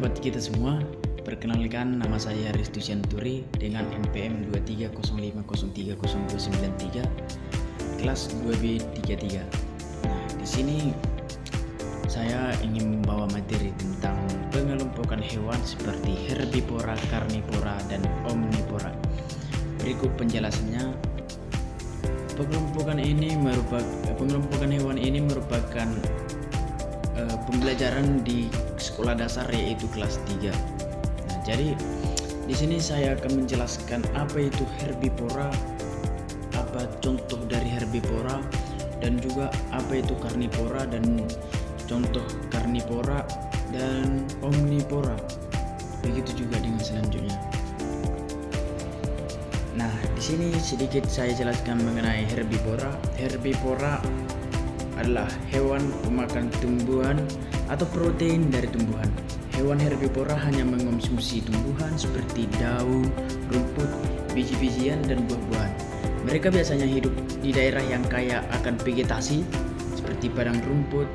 buat kita semua. Perkenalkan, nama saya Ristu Sianturi dengan NPM 2305030293 kelas 2B33. Nah, di sini saya ingin membawa materi tentang pengelompokan hewan seperti herbivora, karnivora, dan omnivora. Berikut penjelasannya. Pengelompokan hewan ini merupakan pembelajaran di sekolah dasar, yaitu kelas 3. Nah, jadi di sini saya akan menjelaskan apa itu herbivora, apa contoh dari herbivora, dan juga apa itu karnivora dan contoh karnivora dan omnivora. Begitu juga dengan selanjutnya. Nah, di sini sedikit saya jelaskan mengenai herbivora. Herbivora adalah hewan pemakan tumbuhan atau protein dari tumbuhan. Hewan herbivora hanya mengonsumsi tumbuhan seperti daun, rumput, biji-bijian, dan buah-buahan. Mereka biasanya hidup di daerah yang kaya akan vegetasi seperti padang rumput,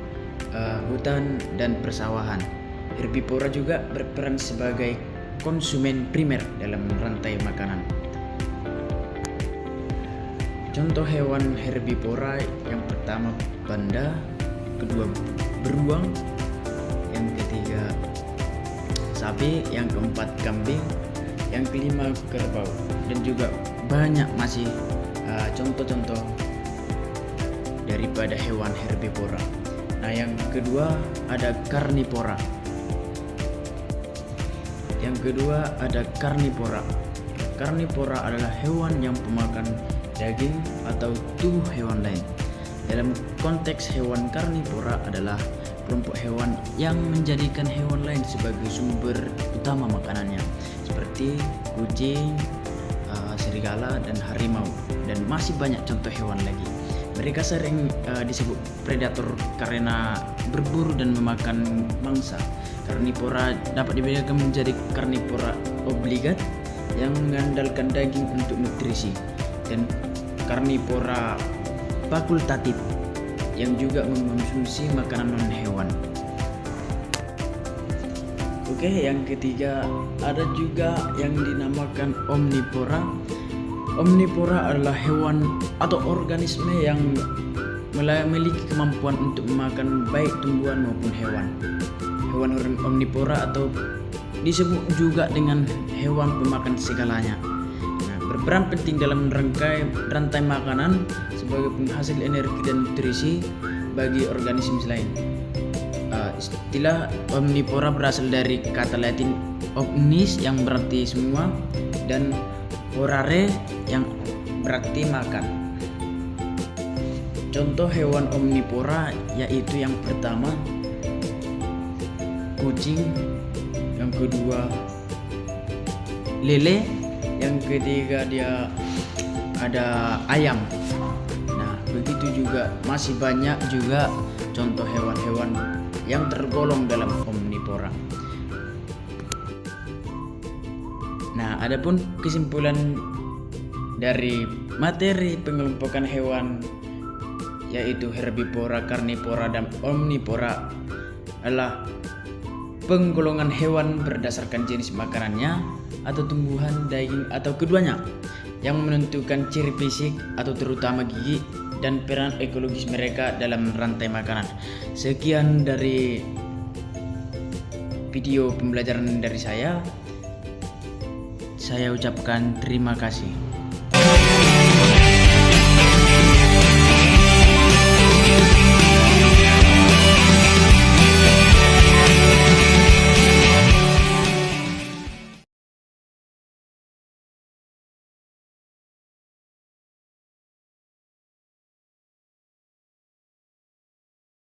hutan, dan persawahan. Herbivora juga berperan sebagai konsumen primer dalam rantai makanan. Contoh hewan herbivora yang pertama panda, kedua beruang, yang ketiga sapi, yang keempat kambing, yang kelima kerbau, dan juga banyak masih contoh-contoh daripada hewan herbivora. Nah, yang kedua ada karnivora. Karnivora adalah hewan yang pemakan daging atau tubuh hewan lain. Dalam konteks hewan karnivora adalah kelompok hewan yang menjadikan hewan lain sebagai sumber utama makanannya, seperti kucing, serigala, dan harimau, dan masih banyak contoh hewan lagi. Mereka sering disebut predator karena berburu dan memakan mangsa. Karnivora dapat dibedakan menjadi karnivora obligat yang mengandalkan daging untuk nutrisi, dan karnivora fakultatif yang juga mengkonsumsi makanan non-hewan. Oke, yang ketiga ada juga yang dinamakan omnivora. Omnivora adalah hewan atau organisme yang memiliki kemampuan untuk memakan baik tumbuhan maupun hewan. Hewan omnivora atau disebut juga dengan hewan pemakan segalanya. Berperan penting dalam rantai makanan sebagai penghasil energi dan nutrisi bagi organisme lain. Istilah omnivora berasal dari kata Latin omnis yang berarti semua dan vorare yang berarti makan. Contoh hewan omnivora yaitu yang pertama kucing, yang kedua lele, yang ketiga dia ada ayam. Nah, begitu juga masih banyak juga contoh hewan-hewan yang tergolong dalam omnivora. Nah, adapun kesimpulan dari materi pengelompokan hewan yaitu herbivora, karnivora, dan omnivora adalah penggolongan hewan berdasarkan jenis makanannya atau tumbuhan, daging, atau keduanya yang menentukan ciri fisik atau terutama gigi dan peran ekologis mereka dalam rantai makanan. Sekian dari video pembelajaran dari saya. Saya ucapkan terima kasih.